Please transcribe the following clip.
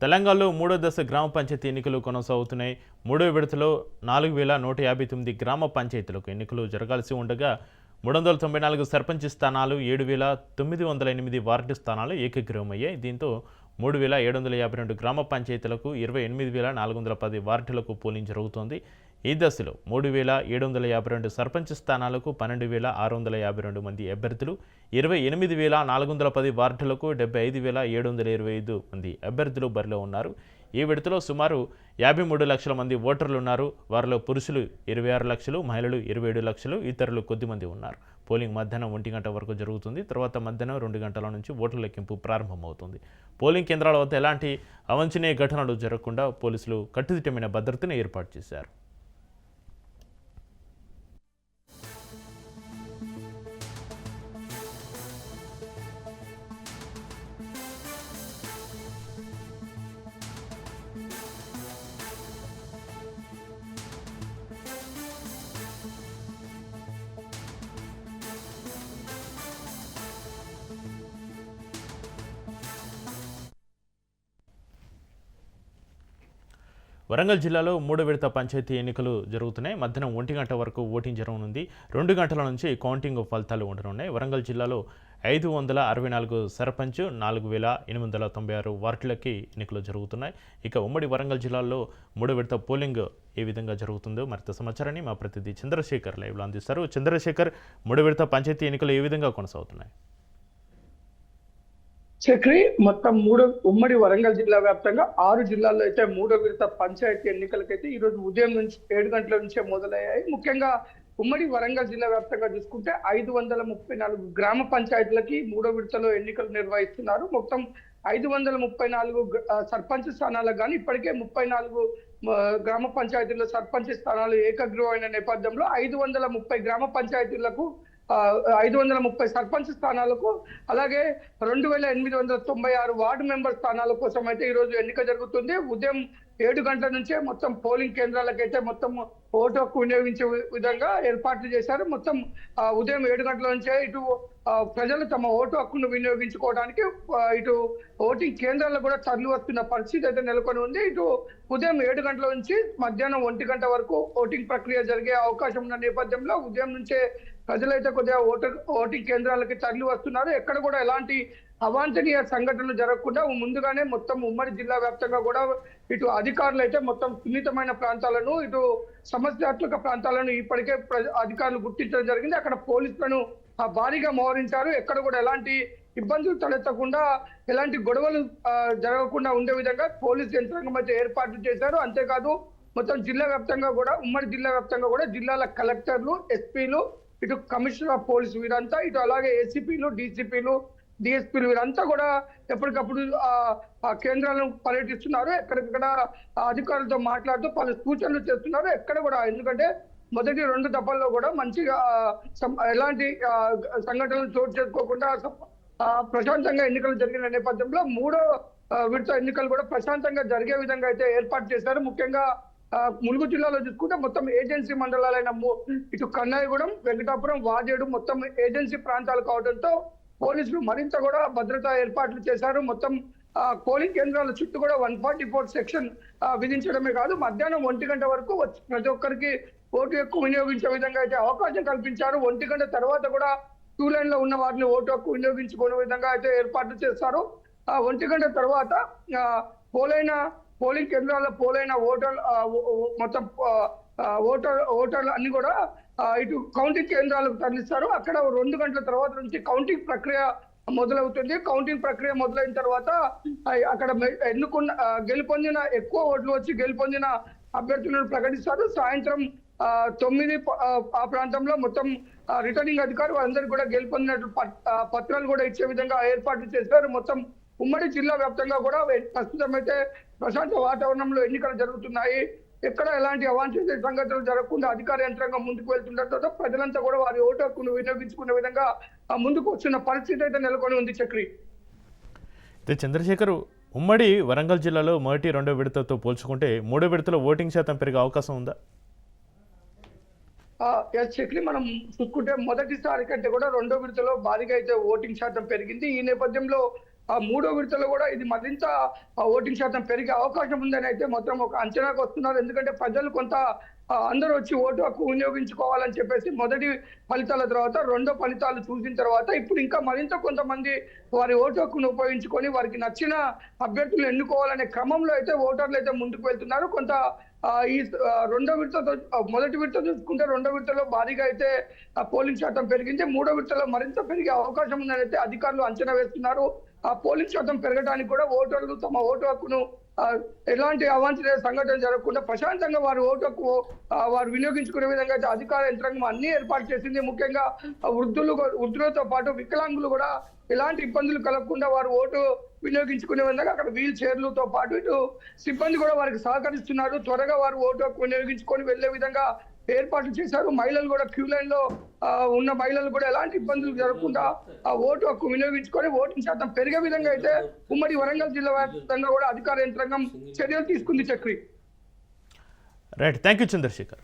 తెలంగాణలో మూడో దశ గ్రామ పంచాయతీ ఎన్నికలు కొనసాగుతున్నాయి. మూడో విడతలో 4159 గ్రామ పంచాయతీలకు ఎన్నికలు జరగాల్సి ఉండగా 394 సర్పంచ్ స్థానాలు, 7908 వార్డు స్థానాలు ఏకగ్రీవమయ్యాయి. దీంతో 3752 గ్రామ పంచాయతీలకు 28410 వార్డులకు పోలింగ్ జరుగుతోంది. ఈ దశలో 3752 సర్పంచ్ స్థానాలకు 12652 మంది అభ్యర్థులు, 28410 వార్డులకు 75725 మంది అభ్యర్థులు బరిలో ఉన్నారు. ఈ విడతలో సుమారు 53 లక్షల మంది ఓటర్లు ఉన్నారు. వారిలో పురుషులు 26 లక్షలు, మహిళలు 27 లక్షలు, ఇతరులు కొద్దిమంది ఉన్నారు. పోలింగ్ మధ్యాహ్నం 1 గంట వరకు జరుగుతుంది. తర్వాత మధ్యాహ్నం 2 గంటల నుంచి ఓట్ల లెక్కింపు ప్రారంభమవుతుంది. పోలింగ్ కేంద్రాల వద్ద ఎలాంటి అవాంఛనీయ ఘటనలు జరగకుండా పోలీసులు కట్టుదిట్టమైన భద్రతను ఏర్పాటు చేశారు. వరంగల్ జిల్లాలో మూడో విడత పంచాయతీ ఎన్నికలు జరుగుతున్నాయి. మధ్యాహ్నం 1 గంట వరకు ఓటింగ్ జరగనుంది. 2 గంటల నుంచి కౌంటింగ్ ఫలితాలు ఉండనున్నాయి. వరంగల్ జిల్లాలో 564 సర్పంచ్, 4896 వార్డులకి ఎన్నికలు జరుగుతున్నాయి. ఇక ఉమ్మడి వరంగల్ జిల్లాలో మూడో విడత పోలింగ్ ఏ విధంగా జరుగుతుందో మరింత సమాచారాన్ని మా ప్రతినిధి చంద్రశేఖర్ లైవ్లో అందిస్తారు. చంద్రశేఖర్, మూడో విడత పంచాయతీ ఎన్నికలు ఏ విధంగా కొనసాగుతున్నాయి? చక్రి మొత్తం ఉమ్మడి వరంగల్ జిల్లా వ్యాప్తంగా 6 జిల్లాల్లో అయితే మూడో విడత పంచాయతీ ఎన్నికలకైతే ఈ రోజు ఉదయం నుంచి 7 గంటల నుంచే మొదలయ్యాయి. ముఖ్యంగా ఉమ్మడి వరంగల్ జిల్లా వ్యాప్తంగా చూసుకుంటే 534 గ్రామ పంచాయతీలకి మూడో విడతలో ఎన్నికలు నిర్వహిస్తున్నారు. మొత్తం 534 సర్పంచ్ స్థానాలకు కానీ ఇప్పటికే 34 గ్రామ పంచాయతీల్లో సర్పంచ్ స్థానాలు ఏకగ్రీవమైన నేపథ్యంలో 530 గ్రామ పంచాయతీలకు 530 సర్పంచ్ స్థానాలకు అలాగే 2896 వార్డు మెంబర్ స్థానాల కోసం అయితే ఈ రోజు ఎన్నిక జరుగుతుంది. ఉదయం 7 గంటల నుంచే మొత్తం పోలింగ్ కేంద్రాలకైతే మొత్తం ఓటు హక్కు వినియోగించే విధంగా ఏర్పాట్లు చేశారు. మొత్తం ఉదయం 7 గంటల నుంచే ఇటు ప్రజలు తమ ఓటు హక్కును వినియోగించుకోవడానికి ఇటు ఓటింగ్ కేంద్రాల్లో కూడా తరలి వస్తున్న పరిస్థితి అయితే నెలకొని ఉంది. ఇటు ఉదయం 7 గంటల నుంచి మధ్యాహ్నం 1 గంట వరకు ఓటింగ్ ప్రక్రియ జరిగే అవకాశం ఉన్న నేపథ్యంలో ఉదయం నుంచే ప్రజలైతే కొద్దిగా ఓటింగ్ కేంద్రాలకి తరలి వస్తున్నారు. ఎక్కడ కూడా ఎలాంటి అవాంఛనీయ సంఘటనలు జరగకుండా ముందుగానే మొత్తం ఉమ్మడి జిల్లా వ్యాప్తంగా కూడా ఇటు అధికారులు అయితే మొత్తం సున్నితమైన ప్రాంతాలను, ఇటు సమస్యాత్మక ప్రాంతాలను ఇప్పటికే అధికారులు గుర్తించడం జరిగింది. అక్కడ పోలీసులను భారీగా మోహరించారు. ఎక్కడ కూడా ఎలాంటి ఇబ్బందులు తలెత్తకుండా, ఎలాంటి గొడవలు జరగకుండా ఉండే విధంగా పోలీసు యంత్రాంగం అయితే ఏర్పాట్లు చేశారు. అంతేకాదు మొత్తం జిల్లా వ్యాప్తంగా కూడా ఉమ్మడి జిల్లా వ్యాప్తంగా కూడా జిల్లాల కలెక్టర్లు, ఎస్పీలు, ఇటు కమిషనర్ ఆఫ్ పోలీసు వీరంతా, ఇటు అలాగే ఏసీపీలు, డీసీపీలు, డిఎస్పీలు వీరంతా కూడా ఎప్పటికప్పుడు ఆ కేంద్రాలను పర్యటిస్తున్నారు. ఎక్కడికక్కడ అధికారులతో మాట్లాడుతూ పలు సూచనలు చేస్తున్నారు. ఎక్కడ కూడా, ఎందుకంటే మొదటి 2 దఫాల్లో కూడా మంచిగా ఎలాంటి సంఘటనలు చోటు చేసుకోకుండా ప్రశాంతంగా ఎన్నికలు జరిగిన నేపథ్యంలో మూడో విడత ఎన్నికలు కూడా ప్రశాంతంగా జరిగే విధంగా అయితే ఏర్పాటు చేశారు. ముఖ్యంగా ములుగు జిల్లాలో చూసుకుంటే మొత్తం ఏజెన్సీ మండలాలైన ఇటు కన్నాయగూడెం, వెంకటాపురం, వాజేడు మొత్తం ఏజెన్సీ ప్రాంతాలు కావడంతో పోలీసులు మరింత కూడా భద్రతా ఏర్పాట్లు చేశారు. మొత్తం పోలింగ్ కేంద్రాల చుట్టూ కూడా 144 సెక్షన్ విధించడమే కాదు, మధ్యాహ్నం 1 గంట వరకు ప్రతి ఒక్కరికి ఓటు హక్కు వినియోగించే విధంగా అయితే అవకాశం కల్పించారు. 1 గంట తర్వాత కూడా క్యూ లైన్ లో ఉన్న వారిని ఓటు హక్కు వినియోగించుకునే విధంగా అయితే ఏర్పాట్లు చేస్తారు. 1 గంట తర్వాత పోలింగ్ కేంద్రాల్లో పోలైన మొత్తం ఓటర్లు అన్ని కూడా ఇటు కౌంటింగ్ కేంద్రాలకు తరలిస్తారు. అక్కడ 2 గంటల తర్వాత నుంచి కౌంటింగ్ ప్రక్రియ మొదలవుతుంది. కౌంటింగ్ ప్రక్రియ మొదలైన తర్వాత అక్కడ గెలుపొందిన ఎక్కువ ఓట్లు వచ్చి గెలుపొందిన అభ్యర్థులను ప్రకటిస్తారు. సాయంత్రం 9 ఆ ప్రాంతంలో మొత్తం రిటర్నింగ్ అధికారి వారందరికీ కూడా గెలుపొందినట్లు పత్రాలు కూడా ఇచ్చే విధంగా ఏర్పాట్లు చేస్తారు. మొత్తం ఉమ్మడి జిల్లా వ్యాప్తంగా కూడా ప్రస్తుతం అయితే ప్రశాంత వాతావరణంలో ఎన్నికలు జరుగుతున్నాయి. ఎక్కడ ఎలాంటి అవాంఛనీయ సంఘటనలు జరగకుండా అధికార యంత్రాంగం ముందుకు వెళ్తుండటంతో ప్రజలంతా కూడా వారి ఓటు హక్కును వినియోగించుకునే విధంగా ముందుకు వస్తున్న పరిస్థితి అయితే నెలకొని ఉంది. చక్రి, చంద్రశేఖర్, ఉమ్మడి వరంగల్ జిల్లాలో మొదటి 2వ విడతతో పోల్చుకుంటే మూడో విడతలో ఓటింగ్ శాతం పెరిగే అవకాశం ఉందా? చక్రి, మనం చూసుకుంటే మొదటిసారి కంటే కూడా 2వ విడతలో భారీగా అయితే ఓటింగ్ శాతం పెరిగింది. ఈ నేపథ్యంలో ఆ మూడో విడతలో కూడా ఇది మరింత ఓటింగ్ శాతం పెరిగే అవకాశం ఉందని అయితే మొత్తం ఒక అంచనాకు వస్తున్నారు. ఎందుకంటే ప్రజలు కొంత అందరూ వచ్చి ఓటు హక్కు వినియోగించుకోవాలని చెప్పేసి మొదటి ఫలితాల తర్వాత రెండో ఫలితాలు చూసిన తర్వాత ఇప్పుడు ఇంకా మరింత కొంతమంది వారి ఓటు హక్కును ఉపయోగించుకొని వారికి నచ్చిన అభ్యర్థులు ఎన్నుకోవాలనే క్రమంలో అయితే ఓటర్లు అయితే ముందుకు వెళ్తున్నారు. కొంత ఈ రెండో విడతతో మొదటి విడత చూసుకుంటే రెండో విడతలో భారీగా అయితే పోలింగ్ శాతం పెరిగింది. మూడో విడతలో మరింత పెరిగే అవకాశం ఉందని అయితే అధికారులు అంచనా వేస్తున్నారు. ఆ పోలింగ్ శాతం పెరగడానికి కూడా ఓటర్లు తమ ఓటు హక్కును ఎలాంటి అవాంఛనీయ సంఘటనలు జరగకుండా ప్రశాంతంగా వారి ఓటు హక్కు వారు వినియోగించుకునే విధంగా అయితే అధికార యంత్రాంగం అన్ని ఏర్పాటు చేసింది. ముఖ్యంగా వృద్ధులతో పాటు వికలాంగులు కూడా ఎలాంటి ఇబ్బందులు కలగకుండా వారు ఓటు వినియోగించుకునే విధంగా అక్కడ వీల్ చైర్లతో పాటు ఇటు సిబ్బంది కూడా వారికి సహకరిస్తున్నారు. త్వరగా వారు ఓటు హక్కు వినియోగించుకొని వెళ్లే విధంగా ఏర్పాట్లు చేశారు. మహిళలు కూడా క్యూ లైన్ లో ఉన్న మహిళలు కూడా ఎలాంటి ఇబ్బందులు జరగకుండా ఆ ఓటు హక్కు వినియోగించుకొని ఓటింగ్ శాతం పెరిగే విధంగా అయితే ఉమ్మడి వరంగల్ జిల్లా వ్యాప్తంగా కూడా అధికార యంత్రాంగం చర్యలు తీసుకుంది. Chakri right, thank you Chandrasekhar.